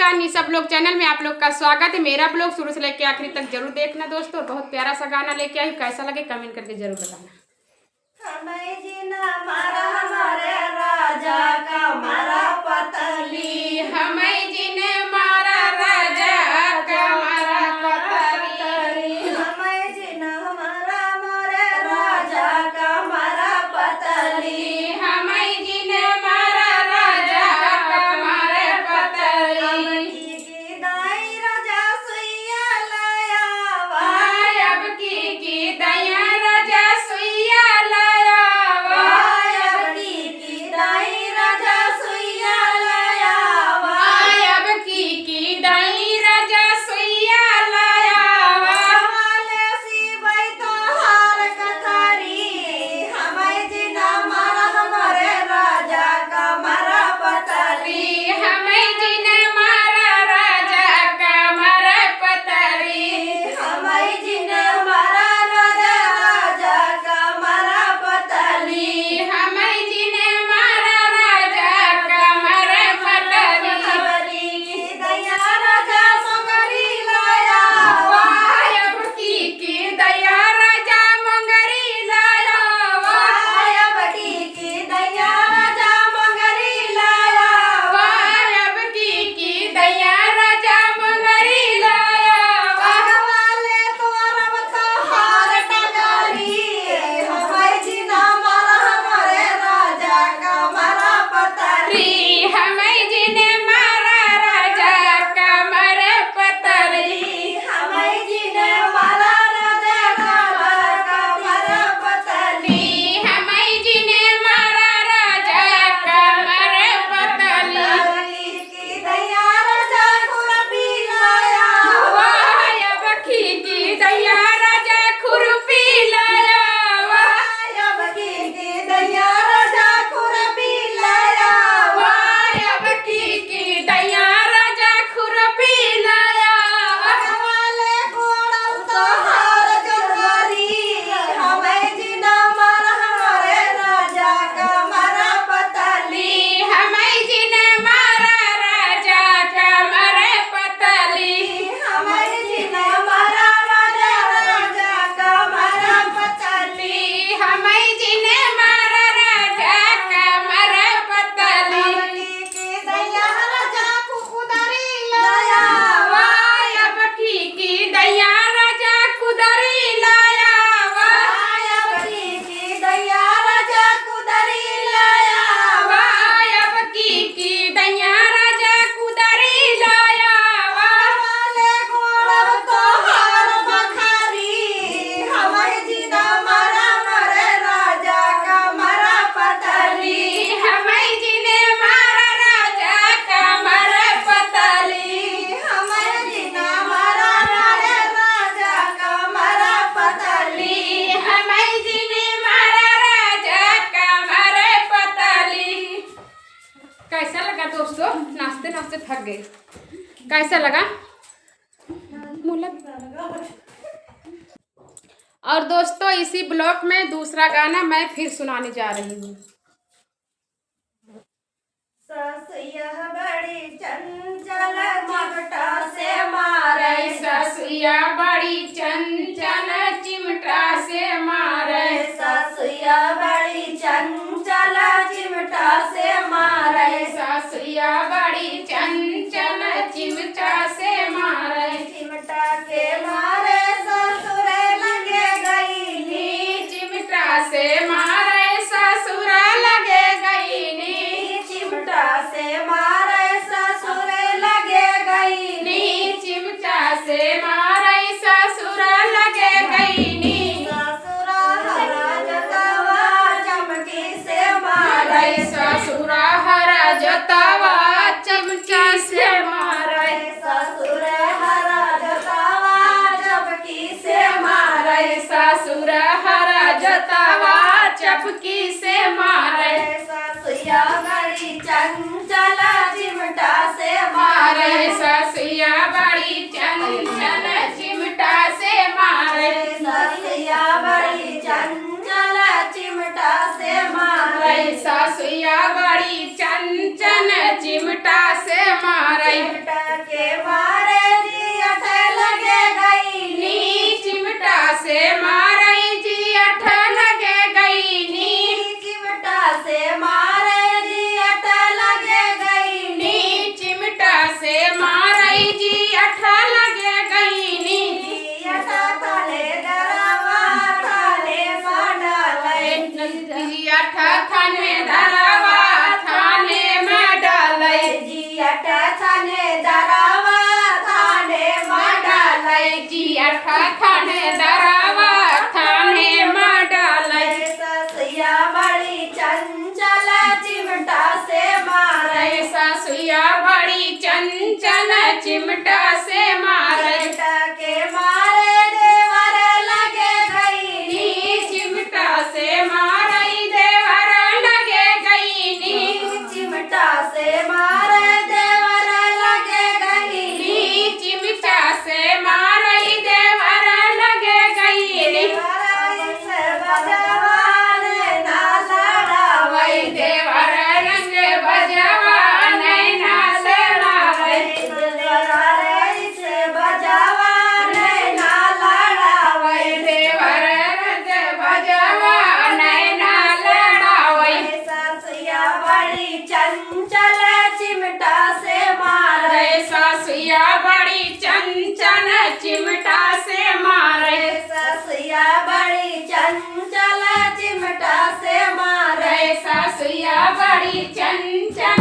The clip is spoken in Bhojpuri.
नमस्कार निशा ब्लॉग चैनल में आप लोग का स्वागत है। मेरा ब्लॉग शुरू से लेकर आखिरी तक जरूर देखना दोस्तों। बहुत प्यारा सा गाना लेके आई, कैसा लगे कमेंट करके जरूर बताना। हमारे राजा का मारा पतली, हमें जिने मारा राजा का मारा पतली, हमें जिन हमारा मारे राजा का मारा पतली, हमें जिने मारा राजा का मारा पतली। की दाई राजा सुइया लाया अब की दया राजा सुइया लाया की दाई राजा सुइया लाया अब की दई राजा सुइया लाया वाले सिवाय तो हार कथारी, हमें जिन हमारे राजा का मारा पतली, हमें जिने मारा राजा का मारा पतली, हमें जिन हमारा राजा का मारा पतली, हमें जिने मारा राजा का मारा पतली। पतली की दया राजा मंगरी लाया अब की दया राजा मंगरी लाया की दया राजा मंगरी लाया अब की दया राजा मंगरी लाया वाले तो रब तो हार टगारी, हमें जिन हमारे राजा का मारा पतली, हमें जिने मारा राजा का मारा पतली, हमें जिन हमारा राजा का मारा पतली, हमें जिने मारा राजा का मारा पतली। की दया राजा खुरपी लाया अब की दया राजा खुरपी लाया की दया राजा खुरपी लाया अब की दया राजा खुरपी लाया वाले घोड़ा तो हार जोगारी, हमें जिन हमारे राजा का मारा पतली, हमें जिने मारा राजा का मारा पतली, हमें जिन हमारा राजा का मारा पतली, हमें जिने मारा राजा का मारा पतली। की दया राजा कुकुदारी लाया अब की दया राजा कुदरी लाया की दया राजा कुदरी लाया अब की दया राजा कुदरी लाया वाले घोड़ा तो हार बखारी, हमें जिन हमारे राजा का मारा पतली, हमें जिने मारा राजा का मारा पतली, हमें जिन हमारा राजा का मारा पतली, हमें जिने मारा राजा का मारा पतली। कैसा लगा दोस्तों? नाचते नाचते थक गए। कैसा लगा? और दोस्तों इसी ब्लॉग में दूसरा गाना मैं फिर सुनाने जा रही हूँ। ससुया बड़ी चंचल चिमटा से मारे, ससुया बड़ी चंचल चिमटा से मारे, ससुया बड़ी चंचल चिमटा से मारे, ससुया बड़ी चंचल चिमटा से मारे, चिमटा के मारे ससुरे लगे गईली, चिमटा से मारे ससुर लगे गईनी, चिमटा से मारे ससुरे लगे गईली, चिमटा से मारे ससुर लगे गईनी, ससुरा हरा जतवा चमकी से मारे, ससुर हरा जतवा चिमटा से मारे, ससुर हरा जतवा चमकी से मारे, ससुर हरा जतवा चपकी से मारे, ससुया बड़ी चंचल चिमटा से मारे मारे, ससुया बड़ी चंचल चिमटा से मारे, ससुया बड़ी चंचल चिमटा से मारे, ससुया बड़ी चंचल चिमटा से मारे, चिमटा पाठा थाने दरावा थाने में डाले ससुया बड़ी चंचल चिमटा से मारे सासुया बड़ी चंचल चिमटा से मारे के मारे देवर लगे गई चिमटा से मारई देवर लगे गईनी चिमटा से मारे देवर लगे गई चिमटा से मारई देवर लगे गईनी से बजवान ना लड़ावई देवर रंग बजवा नैना लड़ावे से बजवान ना लड़ावई देवर रंग बजवा नैना लड़ावे ससुया बड़ी चंचल चिमटा से मारे सासुया बड़ी चंचल चिमटा से मारे ससुया बड़ी चंचल चिमटा से मारे सासुया बड़ी चंचल